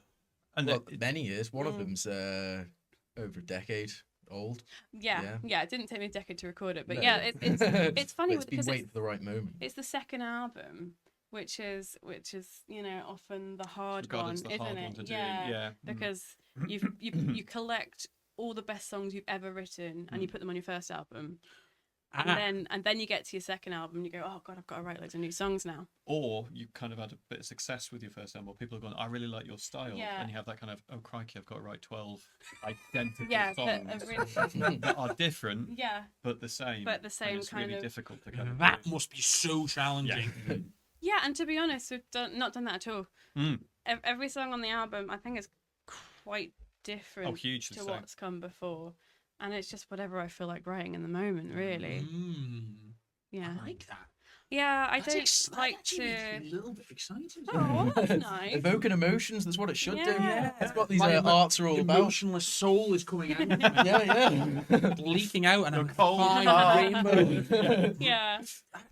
And Well, many years. One of them's over a decade old. Yeah. It didn't take me a decade to record it, but No. yeah, it's funny But it's been because waiting for the right moment. it's the second album, which is often the hard God, one, it's the isn't hard it? one to do. Yeah, Yeah. because you collect all the best songs you've ever written and you put them on your first album. And then you get to your second album and you go, oh God, I've got to write loads of new songs now. Or you kind of had a bit of success with your first album, or people have gone, I really like your style. Yeah. And you have that kind of, oh crikey, I've got to write 12 identical Yeah, songs that are different, Yeah, but the same. But the same and it's kind really of- difficult to kind of That do. must be so challenging. yeah. And to be honest, we've not done that at all. Mm. Every song on the album, I think, is quite different Oh, hugely to so. what's come before, and it's just whatever I feel like writing in the moment, really. Yeah, I like that. yeah. I That's don't like actually makes to. me a little bit excited. Oh, that's nice. Evoking emotions, that's what it should do. Yeah. That's what these My arts are all about. Emotionless soul is coming out, Yeah. leaking out, and I'm cold flying heart. rainbow. Yeah,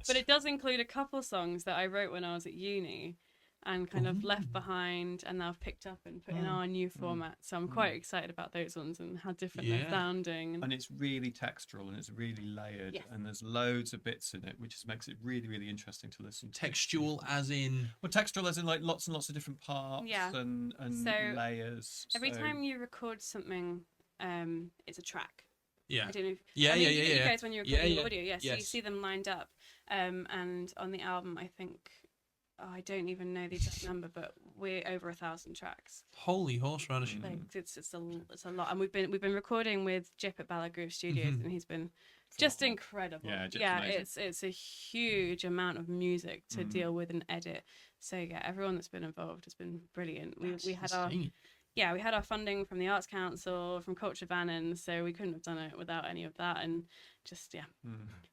but it does include a couple songs that I wrote when I was at uni and kind of left behind, and now I've picked up and put in our new format. So I'm quite excited about those ones and how different they're Yeah. sounding. And it's really textural and it's really layered, Yes. and there's loads of bits in it, which just makes it really, really interesting to listen to. Textual, as in. Well, textural as in like lots and lots of different parts Yeah. and So, layers. Every So- time you record something, it's a track. Yeah. I don't know. If, Yeah, I mean, yeah. You guys, when you're Yeah, recording yeah. audio, so you Yes. see them lined up. And on the album, I think I don't even know the exact number, but we're over 1,000 tracks. Holy horseradish! Like it's a lot, and we've been recording with Jip at Ballad Groove Studios, and he's been just incredible. Yeah, it's a huge amount of music to deal with and edit. So yeah, everyone that's been involved has been brilliant. We had our funding from the Arts Council, from Culture Bannon, so we couldn't have done it without any of that. And just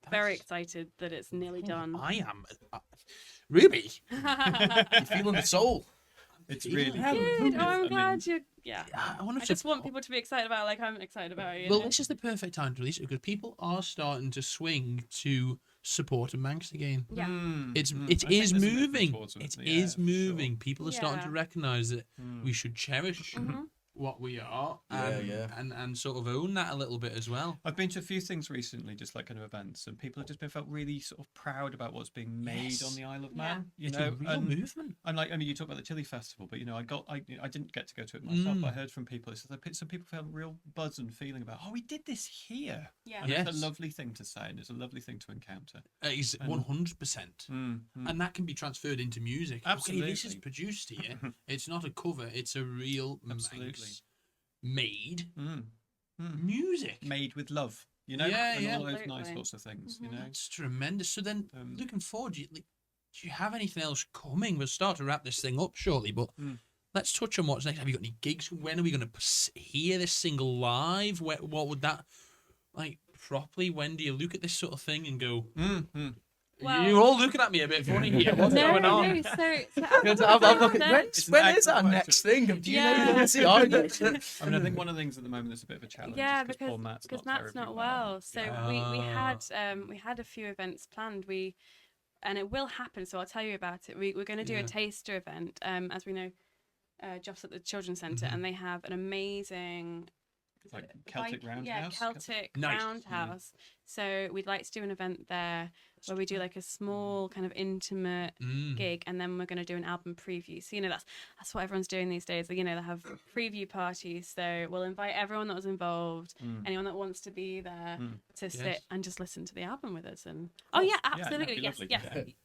very excited that it's nearly done. I am. Ruby, You're feeling the soul. It's really Good. Oh, I'm glad you. Yeah. I just want people to be excited about it like I'm excited about it. Well, this is the perfect time to release it because people are starting to swing to support a Manx again. Yeah. It is moving. It is moving. Sure. People are starting to recognise that we should cherish what we are and sort of own that a little bit as well. I've been to a few things recently, just like kind of events, and people have just felt really sort of proud about what's being made on the Isle of Man. It's a real movement. And like, I mean, you talk about the Chili Festival, but I didn't get to go to it myself. But I heard from people. Some people felt real buzz and feeling about, we did this here. Yeah. And it's a lovely thing to say, and it's a lovely thing to encounter. It's 100%, and that can be transferred into music. Absolutely. Okay, this is produced here. It's not a cover. It's a real Manx made music, made with love. And all those nice sorts of things. It's tremendous. So then, looking forward, do you have anything else coming? We'll start to wrap this thing up shortly, but let's touch on what's next. Have you got any gigs? When are we going to hear this single live? What would that like properly? When do you look at this sort of thing and go? Well, you're all looking at me a bit funny here. What's going on? No, I'm looking, when is our next thing? Do you know this? I think one of the things at the moment that's a bit of a challenge. Yeah, is because poor Matt's not well. So we had a few events planned. And it will happen. So I'll tell you about it. We're going to do a taster event. As we know, Joff's at the Children's Centre, and they have an amazing like Celtic roundhouse. Yeah, Celtic roundhouse. So we'd like to do an event there where we do like a small kind of intimate gig, and then we're going to do an album preview. So that's what everyone's doing these days. They have preview parties. So we'll invite everyone that was involved, anyone that wants to be there to sit and just listen to the album with us. And absolutely, yes.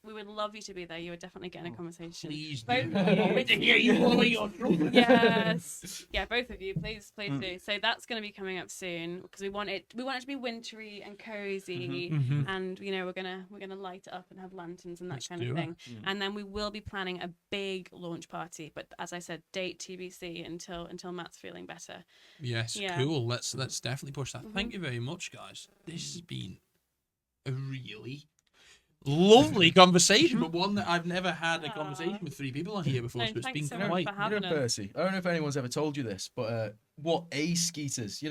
We would love you to be there. You would definitely get in a conversation. Please both do. of you. Hear you blow your trumpet. Yes, both of you, please do. So that's going to be coming up soon because we want it to be wintry and cozy, and we're gonna light it up and have lanterns and that kind of thing. And then we will be planning a big launch party, but as I said, date TBC until Matt's feeling better. Yes, cool. Let's definitely push that. Thank you very much, guys. This has been a really lovely conversation, but one that I've never had a conversation with three people on here before. So it's been so quite. much for having us. Percy, I don't know if anyone's ever told you this, but what a skeet is. You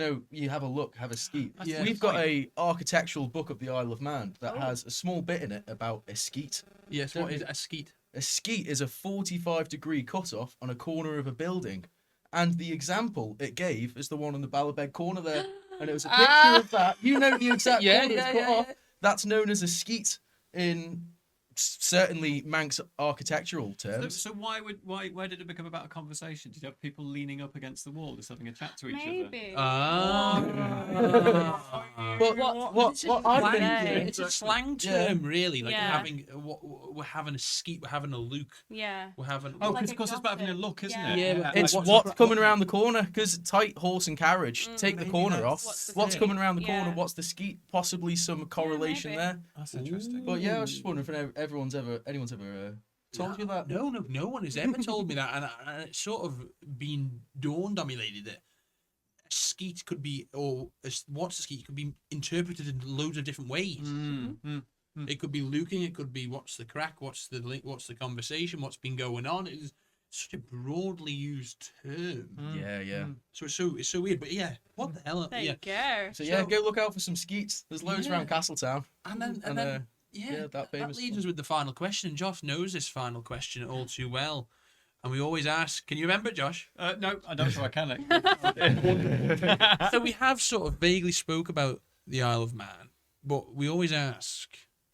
have a skeet. We've got a architectural book of the Isle of Man that has a small bit in it about a skeet. Yes, what is a skeet? A skeet is a 45-degree cut-off on a corner of a building. And the example it gave is the one on the Ballabeg corner there. And it was a picture of that. You know the exact corner it's cut off. That's known as a skeet in certainly Manx architectural terms. So why did it become about a conversation? Did you have people leaning up against the wall just having a chat to each Maybe. other? But what I think it's a slang term, really. Like we're having a skeet, we're having a look. Yeah. We're having. Because of course it's about having a look, isn't it? Yeah. It's what's coming around the corner, because tight horse and carriage, take the corner off. What's coming around the corner? What's the skeet? Possibly some correlation there. That's interesting. But I was just wondering if anyone's ever told you that. No one has ever told me that, and it's sort of been dawned on me lately that a skeet could be, what's a skeet could be interpreted in loads of different ways. It could be looking, it could be what's the crack, what's the conversation, what's been going on. It's such a broadly used term. Yeah. So it's so weird, but what the hell? There you go. So go look out for some skeets. There's loads around Castletown. And then that leaves us with the final question. Joff knows this final question all too well. And we always ask, can you remember it, Josh? No, I don't know if I can. So we have sort of vaguely spoke about the Isle of Man, but we always ask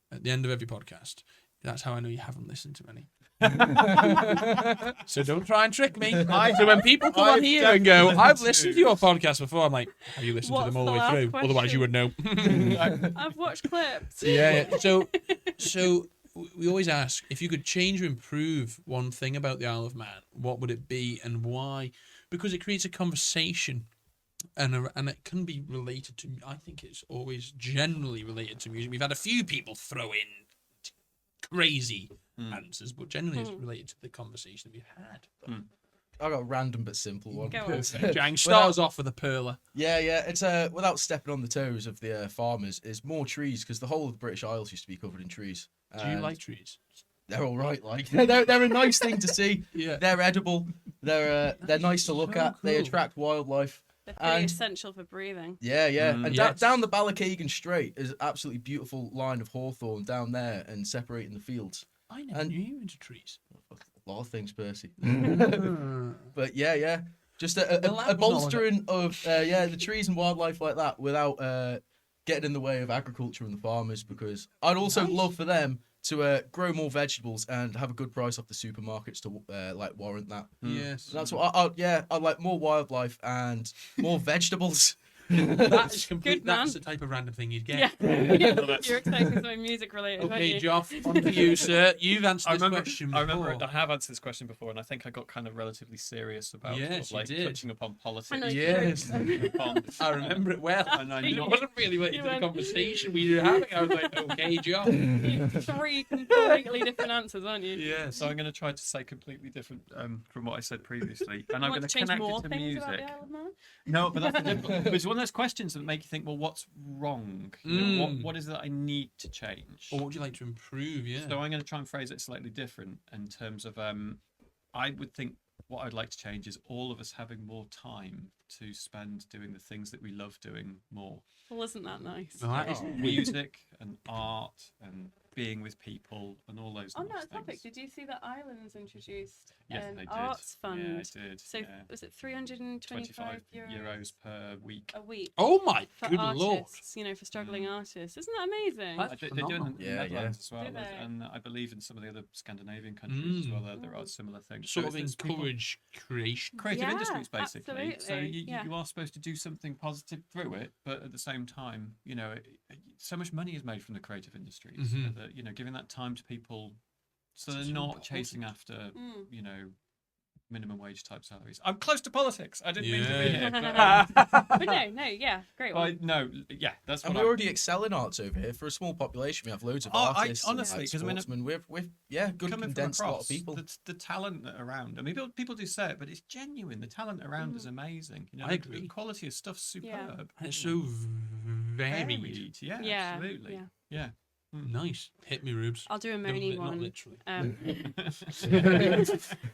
at the end of every podcast. That's how I know you haven't listened to any. So don't try and trick me. So when people come on here and go, I've listened to your podcast before, I'm like, have you listened to them all the way through? Question? Otherwise you would know. I've watched clips. Yeah. So we always ask, if you could change or improve one thing about the Isle of Man, what would it be and why? Because it creates a conversation, and it can be related to. I think it's always generally related to music. We've had a few people throw in crazy answers, but generally it's related to the conversation that we've had. I got a random but simple one. Go on. Jang, start us off with a perler. Yeah. It's without stepping on the toes of the farmers, is more trees, because the whole of the British Isles used to be covered in trees. Do you like trees? They're all right. Like they're a nice thing to see. Yeah. They're edible. They're nice to look So at. They cool. attract wildlife. They're pretty And- essential for breathing. Yeah. And Yes. down the Ballachagan Strait is an absolutely beautiful line of hawthorn down there and separating the fields. I never And- knew you were into trees. A lot of things, Percy. Ah. But yeah. Just a Elaborate bolstering of the trees and wildlife like that without getting in the way of agriculture and the farmers, because I'd also love for them to grow more vegetables and have a good price off the supermarkets to like warrant that. Yes. That's what I'd like, more wildlife and more vegetables. That is complete. Good, man. That's the type of random thing you'd Yeah. get. You're expecting something music related, Okay, weren't you? Joff, on to you, sir. You've answered this question I before. remember I have answered this question before, and I think I got kind of relatively serious about Yes, you like did. touching upon politics. I know, Yes. touching upon- I remember it well. And I It know- wasn't really related You to the went- conversation we were having. I was like, okay, Joff. Three completely different answers, aren't you? Yes. So I'm going to try to say completely different from what I said previously, and You I'm want going to to change connect more it to things about music. the Isle of Man? No, but that's the difficult. It's one of those questions that make you think, well, what's wrong? You know, what is it that I need to change? Or what would you like to improve? Yeah. So I'm going to try and phrase it slightly different in terms of I would think what I'd like to change is all of us having more time to spend doing the things that we love doing more. Well, isn't that nice? Well, that is Music and art and being with people and all those On nice that topic, things. did you see that Islands introduced Yes, an they did. arts fund? Yeah, I did. So yeah. was it 325 25 euros euros per week. a week Oh my for good artists? lord. You know, for struggling artists. Isn't that amazing? That's They do it in phenomenal. the Yeah, Netherlands as well, Do they? and I believe in some of the other Scandinavian countries as well. There are similar things. Sort So of it's people- encourage creation. creative Yeah, industries, basically. So absolutely, yeah. you are supposed to do something positive through it, but at the same time, you know, so much money is made from the creative industries that, you know, giving that time to people so they're So not important. chasing after, Mm. you know, minimum wage type salaries. I'm close to politics. I didn't mean to be Yeah. here. But no, yeah, great one. That's And what we I already excel in arts over here. For a small population, we have loads of Oh, artists. honestly, and, 'cause I mean, sportsmen. We've good coming from condensed lot of across people. the talent around. I mean, people do say it, but it's genuine. The talent around is amazing. You know, I the agree. quality of stuff's superb. And it's so varied. Varied. Yeah, Yeah, absolutely. yeah. Yeah. Nice. Hit me, Rubes. I'll do a No, moany not one. literally.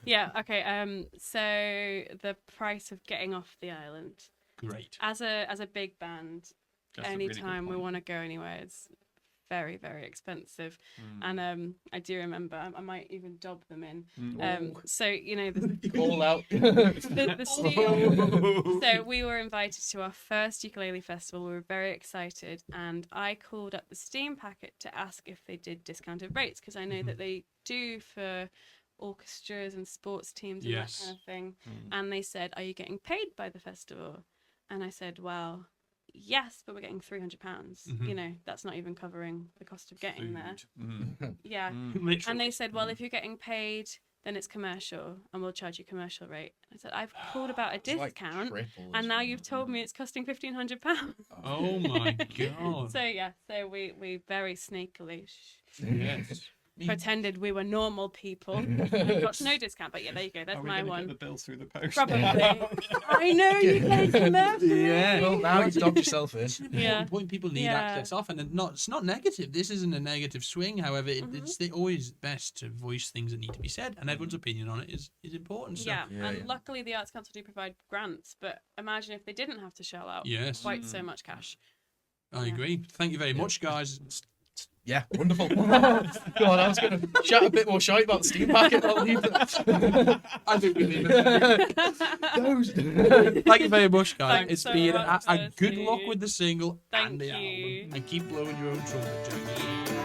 Yeah, okay. So the price of getting off the island Great. as a big band, That's a really good anytime we point. want to go anywhere, it's very, very expensive. And I do remember I might even dob them in. So you know the Call out. the steam. So we were invited to our first ukulele festival. We were very excited, and I called up the Steam Packet to ask if they did discounted rates, because I know that they do for orchestras and sports teams and Yes. that kind of thing. And they said, "Are you getting paid by the festival?" And I said, "Well, yes, but we're getting £300. You know, that's not even covering the cost of getting there." Yeah. Literally. And they said, "Well, if you're getting paid, then it's commercial, and we'll charge you commercial rate." I said, "I've called about a It's like discount, triple, and now isn't you've it? told me it's costing £1,500." Oh my god. So yeah, so we very sneakily Yes. pretended we were normal people and got no discount. But yeah, there you go. That's Are we my gonna one. get the bill through the post? Probably. I know you guys love me. Yeah. Well, now you've dobbed yourself in. Yeah. Point people need Yeah. access off, and it's not negative. This isn't a negative swing. However, it's always best to voice things that need to be said, and everyone's opinion on it is important. So. Yeah, Yeah, and yeah. luckily the Arts Council do provide grants. But imagine if they didn't have to shell out Yes. quite so much cash. I agree. Thank you very much, guys. Yeah, wonderful. God, I was going to chat a bit more shite about the Steam Packet. I'll leave it. I think we leave it. Those. Thank you very much, guys. Thanks It's so been much, a good luck Percy. with the single Thank and the you. album. And keep blowing your own trumpet, Jackie.